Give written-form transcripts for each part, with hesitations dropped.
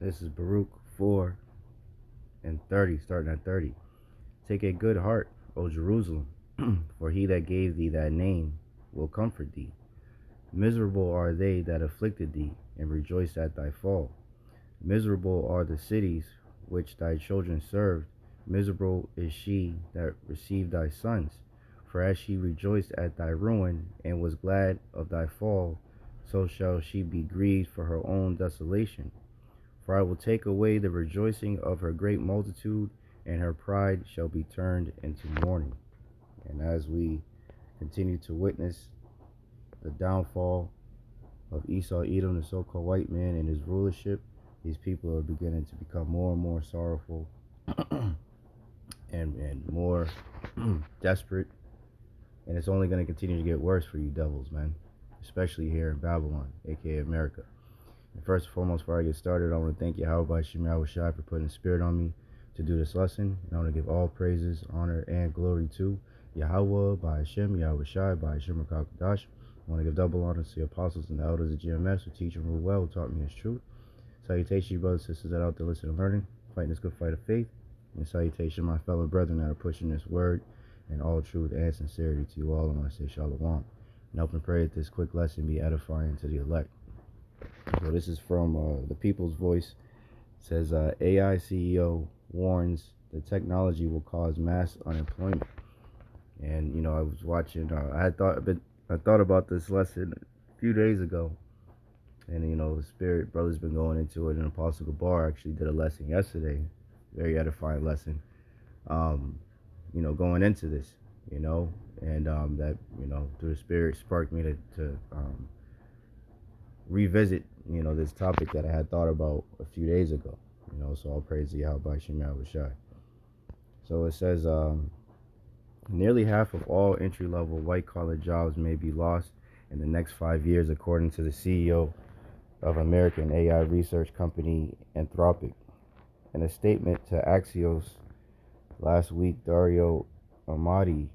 This is Baruch 4 and 30, starting at 30. Take a good heart, O Jerusalem, for he that gave thee that name will comfort thee. Miserable are they that afflicted thee, and rejoiced at thy fall. Miserable are the cities which thy children served. Miserable is she that received thy sons. For as she rejoiced at thy ruin, and was glad of thy fall, so shall she be grieved for her own desolation. For I will take away the rejoicing of her great multitude, and her pride shall be turned into mourning. And as we continue to witness the downfall of Esau, Edom, the so-called white man, and his rulership, these people are beginning to become more and more sorrowful and more desperate. And it's only going to continue to get worse for you devils, man. Especially here in Babylon, aka America. And first and foremost, before I get started, I want to thank Bahasham, Yahawashi for putting the spirit on me to do this lesson. And I want to give all praises, honor, and glory to Yahawah, Bahasham, Yahawashi, Bahasham, Kakadash. I want to give double honor to the apostles and the elders of GMS who teach and rule well, who taught me his truth. Salutation, brothers and sisters that are out there listening and learning, fighting this good fight of faith. And salutation, my fellow brethren that are pushing this word in all truth and sincerity to you all. I want to say shalom. And hope and pray that this quick lesson be edifying to the elect. So this is from the People's Voice. It says AI CEO warns the technology will cause mass unemployment. And I was watching. I thought about this lesson a few days ago, and the Spirit Brother's been going into it. And Apostle Gabar actually did a lesson yesterday, very edifying lesson. Going into this, and that through the Spirit sparked me to revisit this topic that I had thought about a few days ago. So all praise to Yahweh Shai. So it says nearly half of all entry-level white-collar jobs may be lost in the next 5 years, according to the CEO of American AI research company Anthropic. In a statement to Axios last week, Dario Amati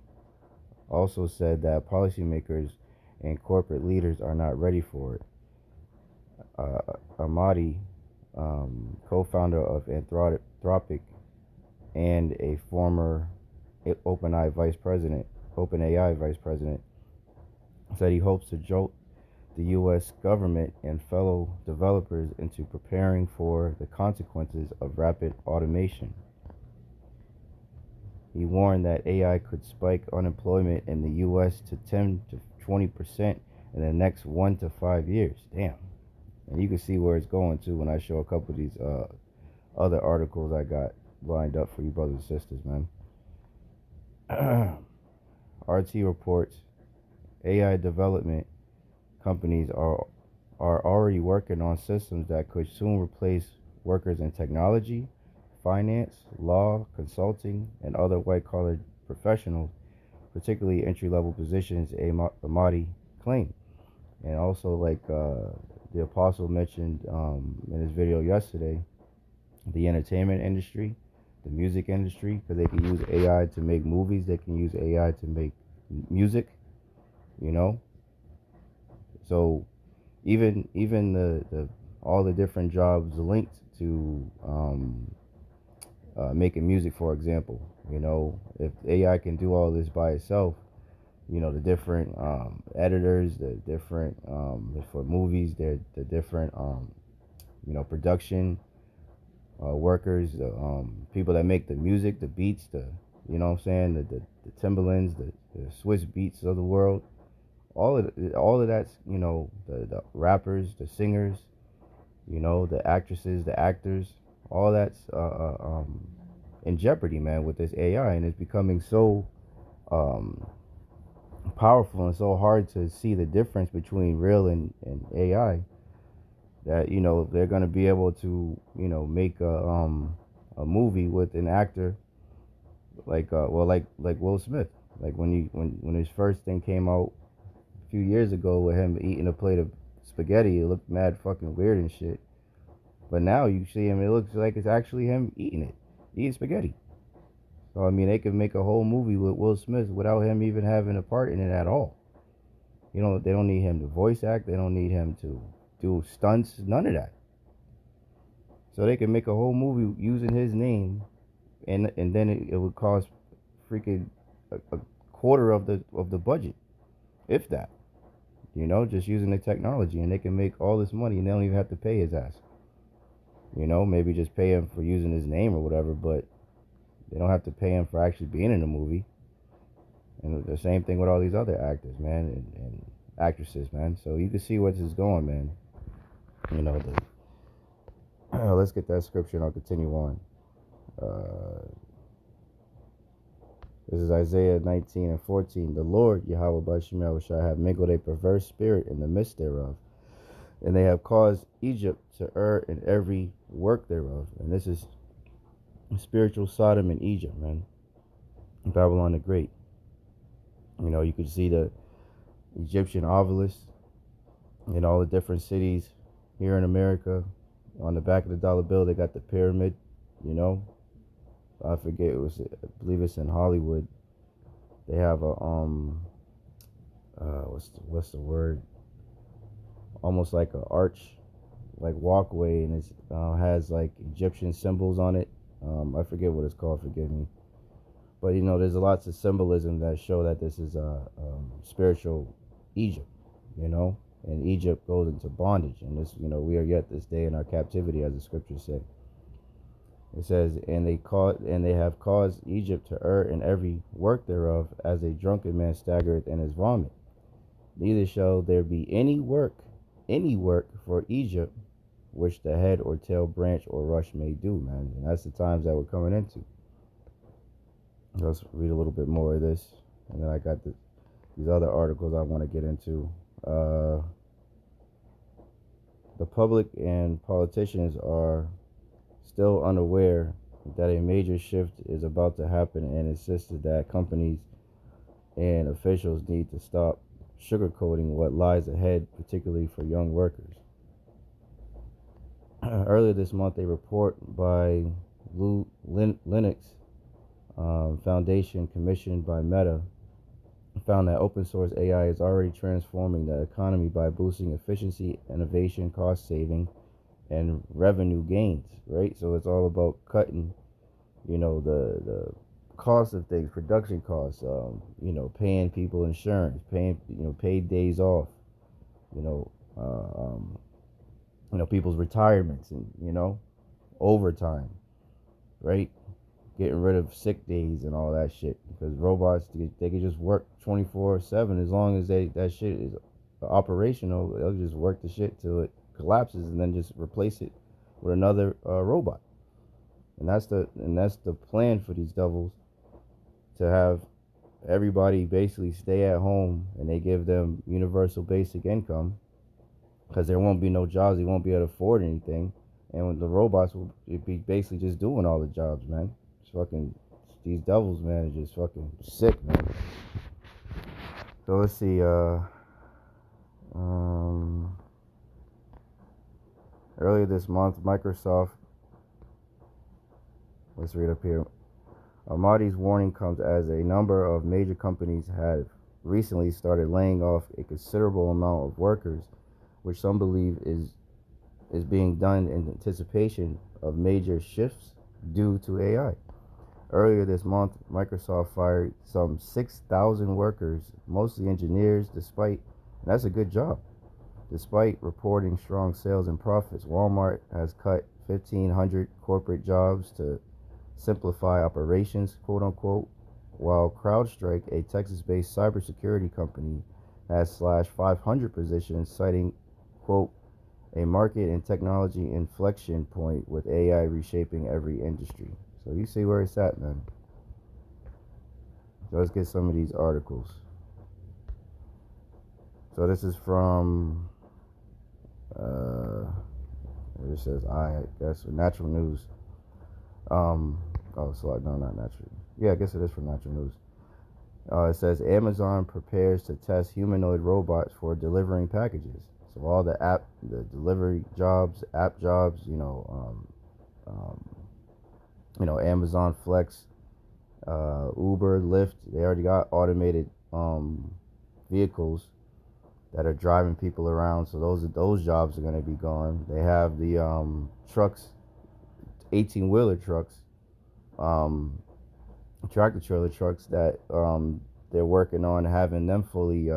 also said that policymakers and corporate leaders are not ready for it. Amati, co-founder of Anthropic and a former OpenAI vice president, said he hopes to jolt the U.S. government and fellow developers into preparing for the consequences of rapid automation. He warned that AI could spike unemployment in the U.S. to 10 to 20% in the next 1 to 5 years. Damn. And you can see where it's going to when I show a couple of these other articles I got lined up for you brothers and sisters, man. RT reports AI development companies are already working on systems that could soon replace workers in technology, finance, law, consulting, and other white-collar professionals, particularly entry-level positions, Amati claimed. And also, like the apostle mentioned in his video yesterday, the entertainment industry, the music industry, because they can use AI to make movies, they can use AI to make music, So even the all the different jobs linked to making music, for example, if AI can do all this by itself, the different editors, the different for movies, the different production workers, people that make the music, the beats, the the Timberlands, the Swiss beats of the world, all of that's the rappers, the singers, the actresses, the actors, all that's in jeopardy, man, with this AI, and it's becoming so powerful and so hard to see the difference between real and AI that they're going to be able to make a movie with an actor like Will Smith, like when his first thing came out a few years ago with him eating a plate of spaghetti. It looked mad fucking weird and shit, but now you see him, it looks like it's actually him eating spaghetti. So I mean, they could make a whole movie with Will Smith without him even having a part in it at all. They don't need him to voice act, they don't need him to do stunts, none of that. So they can make a whole movie using his name, and then it would cost freaking a quarter of the budget, if that. Just using the technology, and they can make all this money, and they don't even have to pay his ass. Maybe just pay him for using his name or whatever, but they don't have to pay him for actually being in the movie. And the same thing with all these other actors, man, and actresses, man. So you can see where this is going, man. Let's get that scripture and I'll continue on. This is Isaiah 19:14. The Lord, Yahawah Bahasham, shall have mingled a perverse spirit in the midst thereof, and they have caused Egypt to err in every work thereof. And this is spiritual Sodom and Egypt, man. Babylon the Great. You could see the Egyptian obelisk in all the different cities here in America. On the back of the dollar bill, they got the pyramid. I forget, I believe it's in Hollywood. They have a what's the word? Almost like an arch, like walkway, and it has like Egyptian symbols on it. I forget what it's called. Forgive me. But there's lots of symbolism that show that this is a spiritual Egypt. And Egypt goes into bondage, and this, we are yet this day in our captivity, as the scriptures say. It says, and they have caused Egypt to err in every work thereof, as a drunken man staggereth in his vomit. Neither shall there be any work for Egypt, which the head or tail, branch or rush may do, man. And that's the times that we're coming into. Let's read a little bit more of this, and then I got these other articles I want to get into. The public and politicians are still unaware that a major shift is about to happen, and insisted that companies and officials need to stop sugarcoating what lies ahead, particularly for young workers. Earlier this month, a report by Linux Foundation, commissioned by Meta, found that open source AI is already transforming the economy by boosting efficiency, innovation, cost saving, and revenue gains, right? So it's all about cutting, the cost of things, production costs, paying people insurance, paying, paid days off, people's retirements, and, overtime, right? Getting rid of sick days and all that shit, because robots, they can just work 24/7 as long as that shit is operational. They'll just work the shit till it collapses and then just replace it with another robot. And that's the plan for these devils, to have everybody basically stay at home, and they give them universal basic income, because there won't be no jobs. They won't be able to afford anything, and the robots will be basically just doing all the jobs, man. Fucking these devils, man, are just fucking sick, man. So let's see. Earlier this month, Microsoft. Let's read up here. Ahmadi's warning comes as a number of major companies have recently started laying off a considerable amount of workers, which some believe is being done in anticipation of major shifts due to AI. Earlier this month, Microsoft fired some 6,000 workers, mostly engineers, and that's a good job. Despite reporting strong sales and profits, Walmart has cut 1,500 corporate jobs to simplify operations, quote unquote, while CrowdStrike, a Texas-based cybersecurity company, has slashed 500 positions, citing, quote, a market and technology inflection point with AI reshaping every industry. So you see where it's at, man. So let's get some of these articles. So this is from, it says, I guess, Natural News. No, not Natural. Yeah, I guess it is from Natural News. It says, Amazon prepares to test humanoid robots for delivering packages. So all the delivery jobs, app jobs, Amazon Flex, Uber, Lyft, they already got automated vehicles that are driving people around. So those jobs are going to be gone. They have the trucks 18-wheeler trucks, um, tractor trailer trucks that they're working on having them fully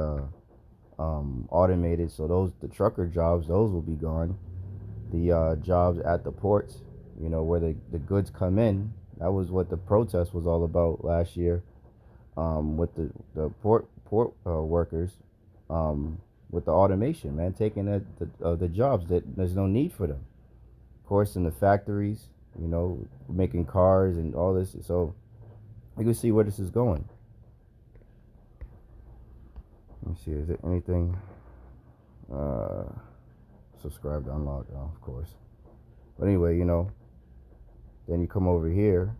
automated. So the trucker jobs, those will be gone. The jobs at the ports, where the goods come in. That was what the protest was all about last year, with the port workers, with the automation, man, taking the jobs that there's no need for them. Of course, in the factories, making cars and all this. So you can see where this is going. Let me see, is it anything? Subscribe to unlock, of course. But anyway, then you come over here.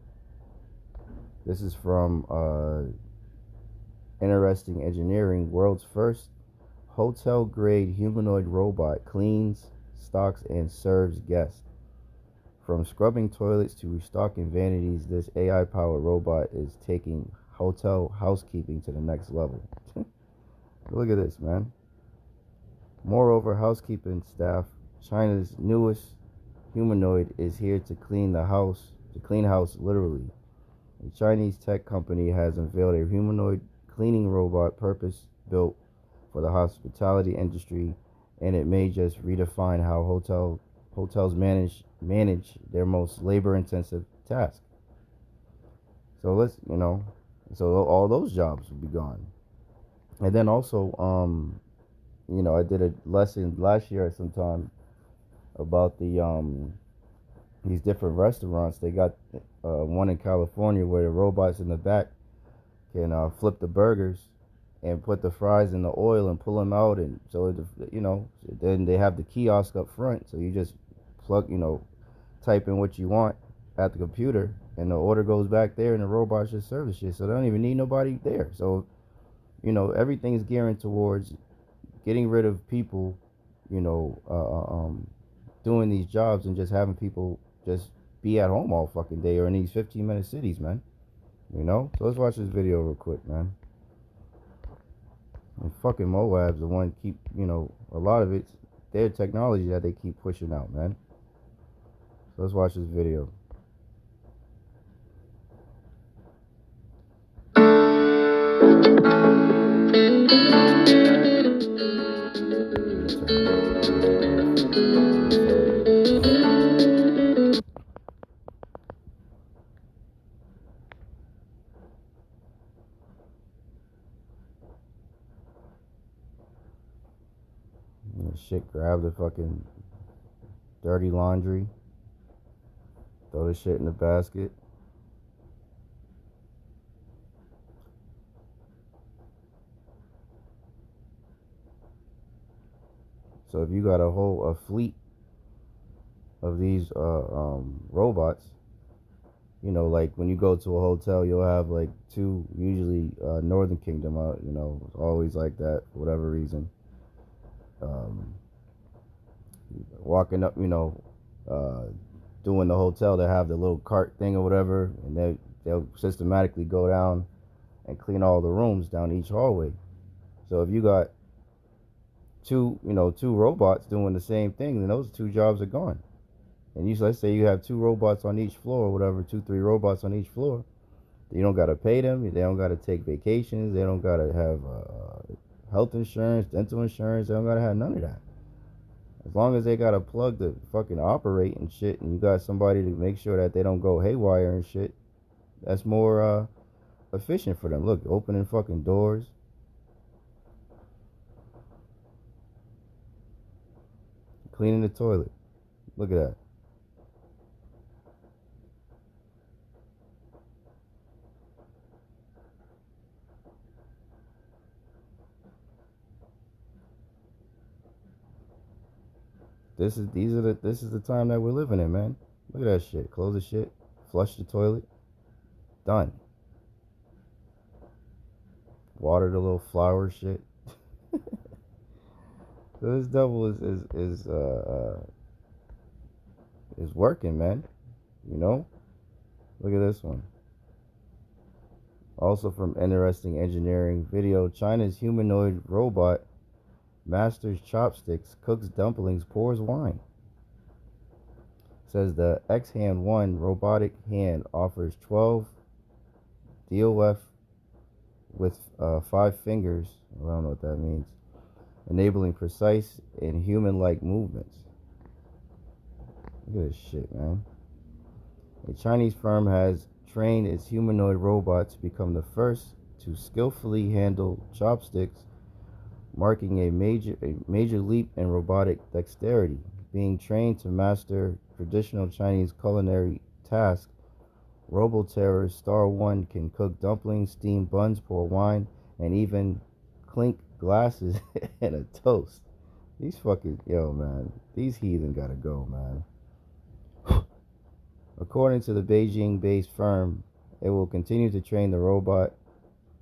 This is from Interesting Engineering. World's first hotel-grade humanoid robot cleans, stocks, and serves guests. From scrubbing toilets to restocking vanities, this AI-powered robot is taking hotel housekeeping to the next level. Look at this, man. Moreover, housekeeping staff, China's newest humanoid, is here to clean house literally. A Chinese tech company has unveiled a humanoid cleaning robot purpose-built for the hospitality industry, and it may just redefine how hotels manage their most labor-intensive task. So so all those jobs will be gone. And then also, I did a lesson last year at some time about these different restaurants. They got one in California where the robots in the back can flip the burgers and put the fries in the oil and pull them out, and so then they have the kiosk up front, so you just plug, type in what you want at the computer, and the order goes back there, and the robots just serve the shit, so they don't even need nobody there. So everything is gearing towards getting rid of people, doing these jobs and just having people just be at home all fucking day or in these 15-minute cities, man. So let's watch this video real quick, man. And fucking Moab's the one keep, a lot of it's their technology that they keep pushing out, man. So let's watch this video. Shit, grab the fucking dirty laundry, throw the shit in the basket. So if you got a fleet of these robots, like when you go to a hotel, you'll have like two, usually Northern Kingdom, it's always like that for whatever reason. Walking up, doing the hotel, they have the little cart thing or whatever, and they'll systematically go down and clean all the rooms down each hallway. So if you got two robots doing the same thing, then those two jobs are gone. And let's say you have two robots on each floor or whatever, 2-3 robots on each floor. You don't got to pay them. They don't got to take vacations. They don't got to have health insurance, dental insurance. They don't got to have none of that. As long as they got a plug to fucking operate and shit, and you got somebody to make sure that they don't go haywire and shit, that's more efficient for them. Look, opening fucking doors. Cleaning the toilet. Look at that. This is the time that we're living in, man. Look at that shit. Close the shit. Flush the toilet. Done. Water the little flower shit. So this devil is working, man. Look at this one. Also from Interesting Engineering video, China's humanoid robot masters chopsticks, cooks dumplings, pours wine. says the X Hand 1 robotic hand offers 12 DOF with 5 fingers. I don't know what that means. Enabling precise and human-like movements. Look at this shit, man. A Chinese firm has trained its humanoid robot to become the first to skillfully handle chopsticks, marking a major leap in robotic dexterity. Being trained to master traditional Chinese culinary tasks, Roboterror Star 1 can cook dumplings, steam buns, pour wine, and even clink glasses in a toast. These fucking, yo, man. These heathen gotta go, man. According to the Beijing-based firm, it will continue to train the robot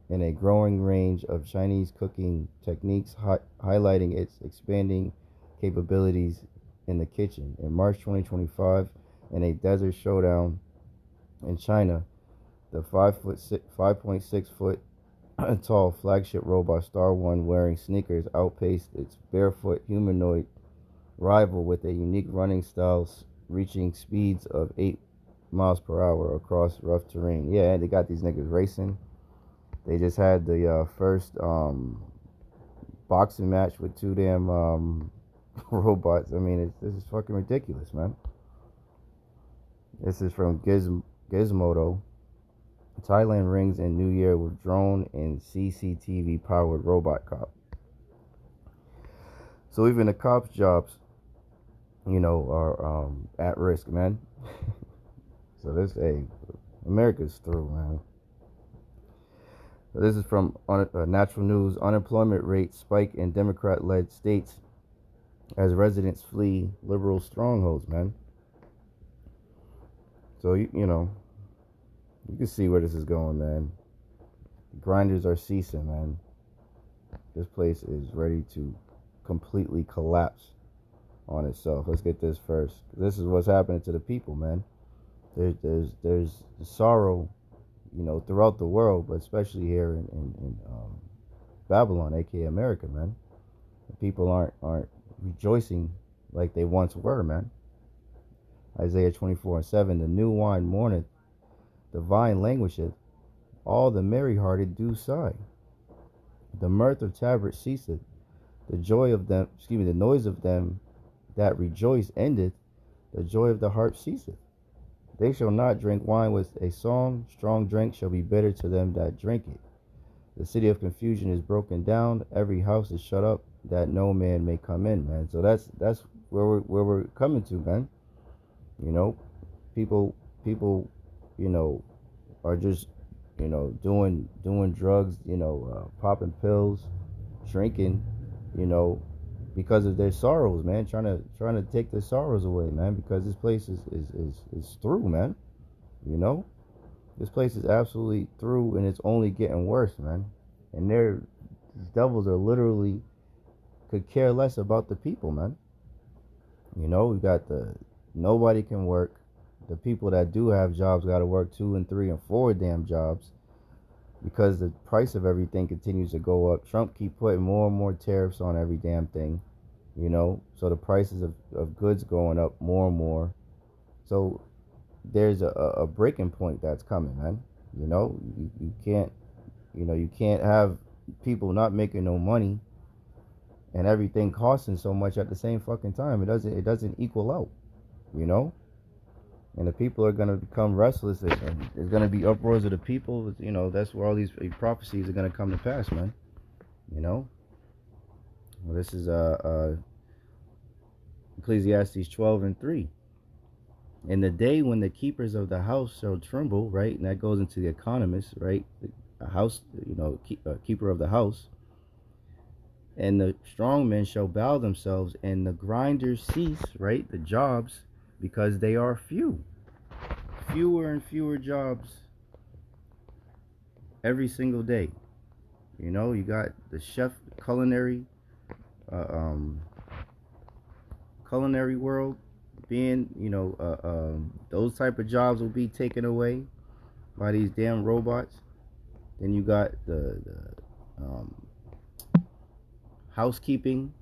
in a growing range of Chinese cooking techniques, highlighting its expanding capabilities in the kitchen. In March 2025, in a desert showdown in China, the 5.6 foot tall flagship robot Star 1 wearing sneakers outpaced its barefoot humanoid rival with a unique running style reaching speeds of 8 miles per hour across rough terrain. Yeah, they got these niggas racing. They just had the first boxing match with 2 damn robots. I mean, this is fucking ridiculous, man. This is from Gizmodo. Thailand rings in New Year with drone and CCTV powered robot cop. So even the cops' jobs, are at risk, man. So America's through, man. So this is from Natural News. Unemployment rate spike in Democrat-led states as residents flee liberal strongholds, man. So you can see where this is going, man. The grinders are ceasing, man. This place is ready to completely collapse on itself. Let's get this first. This is what's happening to the people, man. There's sorrow, throughout the world, but especially here in Babylon, aka America, man. The people aren't rejoicing like they once were, man. Isaiah 24:7, the new wine mourneth, the vine languisheth, all the merry-hearted do sigh. The mirth of tabrets ceaseth, the noise of them that rejoice endeth, the joy of the harp ceaseth. They shall not drink wine with a song, strong drink shall be bitter to them that drink it. The city of confusion is broken down, every house is shut up, that no man may come in, man. So that's where we're coming to, man. People, are just, doing drugs, popping pills, drinking, because of their sorrows, man. Trying to take their sorrows away, man. Because this place is through, man. This place is absolutely through, and it's only getting worse, man. And these devils are literally could care less about the people, man. We got nobody can work. The people that do have jobs got to work 2 and 3 and 4 damn jobs because the price of everything continues to go up. Trump keep putting more and more tariffs on every damn thing, so the prices of goods going up more and more. So there's a breaking point that's coming, man. You can't have people not making no money and everything costing so much at the same fucking time. It doesn't equal out, and the people are going to become restless, and there's going to be uproars of the people. That's where all these prophecies are going to come to pass, man. Well, this is Ecclesiastes 12:3. In the day when the keepers of the house shall tremble, right, and that goes into the economist, right, a house, keeper of the house, and the strong men shall bow themselves, and the grinders cease, right, the jobs, because they are fewer and fewer jobs every single day. You got the chef, culinary world being, those type of jobs will be taken away by these damn robots. Then you got the housekeeping,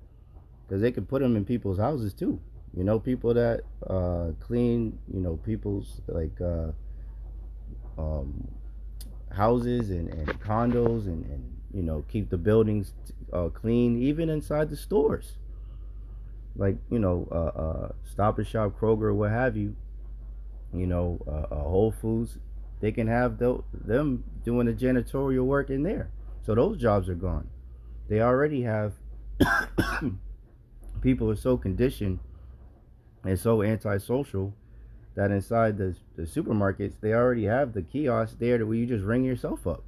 because they can put them in people's houses too. You know, people that clean, people's um, houses and condos and keep the buildings clean, even inside the stores. Like, Stop and Shop, Kroger, what have you, Whole Foods, they can have them doing the janitorial work in there. So those jobs are gone. They already have people are so conditioned and so antisocial that inside the supermarkets they already have the kiosks there where you just ring yourself up.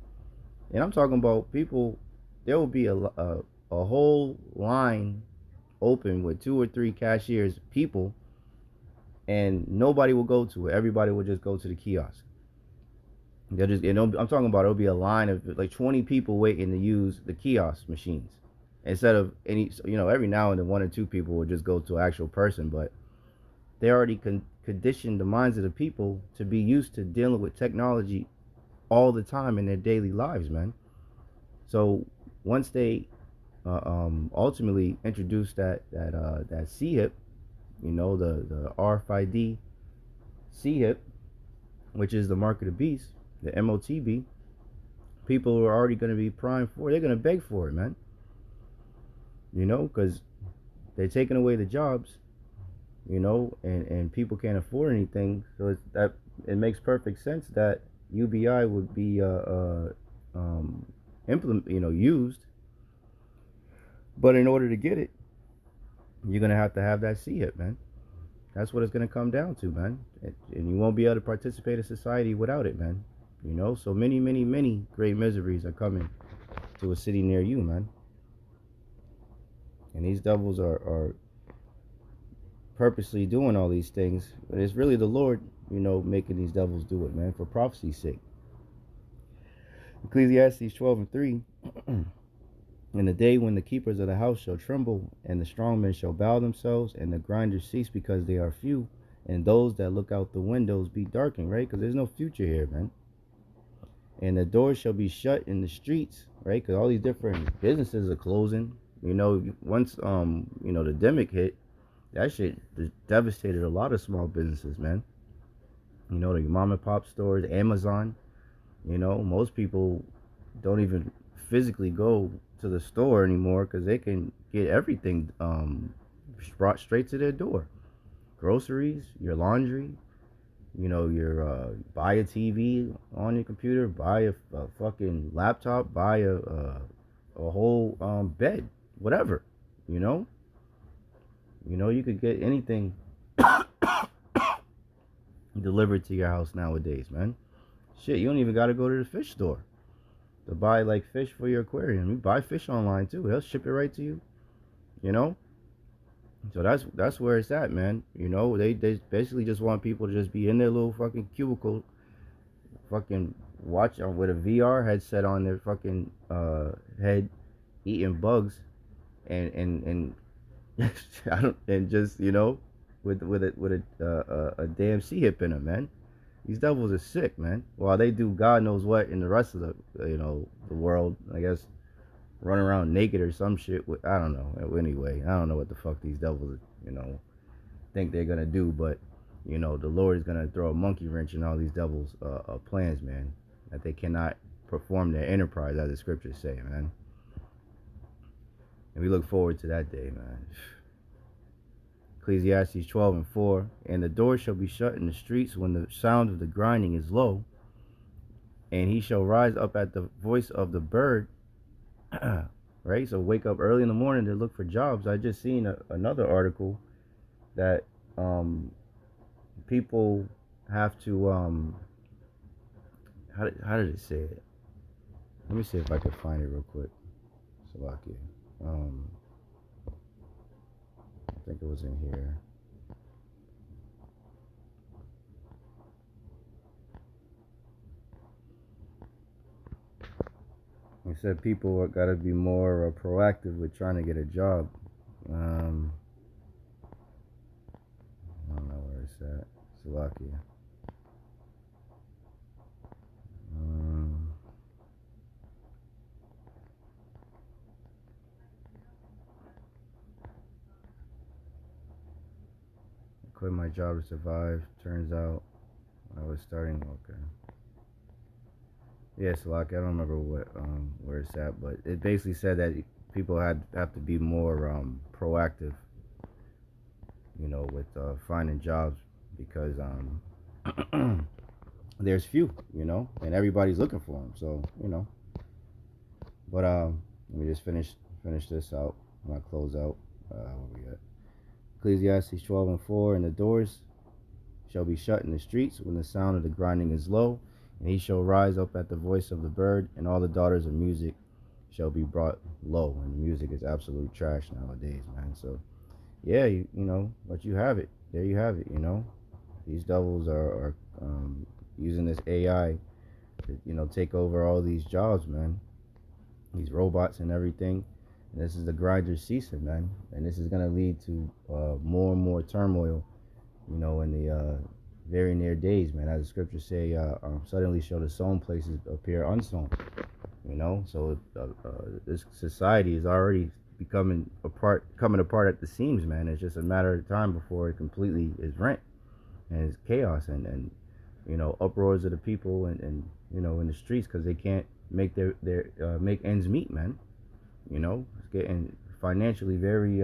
And I'm talking about people. There will be a whole line open with two or three cashiers, people, and nobody will go to it. Everybody will just go to the kiosk. They'll just, I'm talking about it'll be a line of like 20 people waiting to use the kiosk machines instead of every now and then one or two people will just go to an actual person, but they already conditioned the minds of the people to be used to dealing with technology all the time in their daily lives, man. So once they ultimately introduced that C-hip, the RFID C-hip, which is the mark of the beast, the MOTB, people are already going to be primed for it. They're going to beg for it, man. Because they're taking away the jobs, and people can't afford anything. So it makes perfect sense that UBI would be used. But in order to get it, you're going to have that C-hip, man. That's what it's going to come down to, man. And you won't be able to participate in society without it, man. So many, many, many great miseries are coming to a city near you, man. And these devils are purposely doing all these things. But it's really the Lord, making these devils do it, man, for prophecy's sake. Ecclesiastes 12:3. In the day when the keepers of the house shall tremble, and the strong men shall bow themselves, and the grinders cease because they are few, and those that look out the windows be darkened, right? Because there's no future here, man. And the doors shall be shut in the streets, right? Because all these different businesses are closing. Once the demic hit, that shit devastated a lot of small businesses, man. The mom and pop stores, Amazon. Most people don't even physically go to the store anymore because they can get everything brought straight to their door. Groceries, your laundry, your buy a TV on your computer, buy a fucking laptop, buy a whole bed, whatever. You could get anything delivered to your house nowadays, man. Shit, you don't even gotta go to the fish store to buy like fish for your aquarium. You buy fish online too. They'll ship it right to you. So that's where it's at, man. They basically just want people to just be in their little fucking cubicle, fucking watch with a VR headset on their fucking head, eating bugs, and I don't and just with a damn C-hip in them, man. These devils are sick, man. While they do God knows what in the rest of the world, I guess, run around naked or some shit. I don't know. Anyway, I don't know what the fuck these devils, think they're gonna do. But the Lord is gonna throw a monkey wrench in all these devils' plans, man. That they cannot perform their enterprise, as the scriptures say, man. And we look forward to that day, man. Ecclesiastes 12:4. And the door shall be shut in the streets when the sound of the grinding is low, and he shall rise up at the voice of the bird. Right? So wake up early in the morning to look for jobs. I just seen another article that people have to how did it say it? Let me see if I can find it real quick. Slovakia. I think it was in here. He said people got to be more proactive with trying to get a job. I don't know where it's at. Slovakia. quit my job to survive. Turns out I was starting. Okay. Yeah, so like I don't remember what where it's at, but it basically said that people have to be more proactive, with finding jobs because there's few, and everybody's looking for them. So but let me just finish this out. When I close out, where we at? Ecclesiastes 12:4, and the doors shall be shut in the streets when the sound of the grinding is low, and he shall rise up at the voice of the bird, and all the daughters of music shall be brought low. And music is absolute trash nowadays, man. So yeah, but you have it. There you have it. These devils are using this AI to take over all these jobs, man. These robots and everything. And this is the grinders ceasing, man. And this is gonna lead to more and more turmoil, in the very near days, man. As the scriptures say, suddenly shall the sown places appear unsown. So this society is already coming apart at the seams, man. It's just a matter of time before it completely is rent, and it's chaos and uproars of the people and in the streets because they can't make their make ends meet, man. It's getting financially very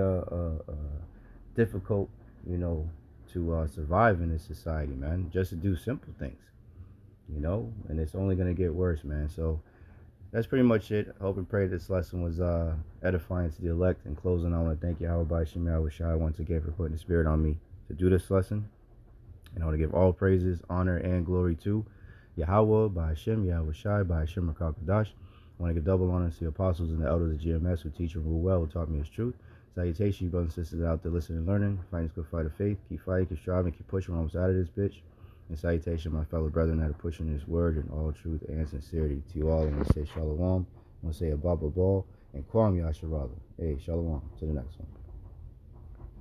difficult, to survive in this society, man. Just to do simple things, and it's only gonna get worse, man. So that's pretty much it. I hope and pray this lesson was edifying to the elect. In closing, I want to thank Yahawah Bahasham Yahawashi once again for putting the spirit on me to do this lesson. And I want to give all praises, honor, and glory to Yahawah Bahasham Yahawashi Bahasham Rakakadash. I want to give double honor to the apostles and the elders of GMS who teach and rule well, who taught me his truth. Salutation, you brothers and sisters out there listening and learning. Fighting this good fight of faith. Keep fighting, keep striving, keep pushing. We're almost out of this bitch. And salutation, my fellow brethren that are pushing this word in all truth and sincerity. To you all, I'm going to say shalom. I'm going to say a baba ball and kwam yasharala. Hey, shalom. To the next one.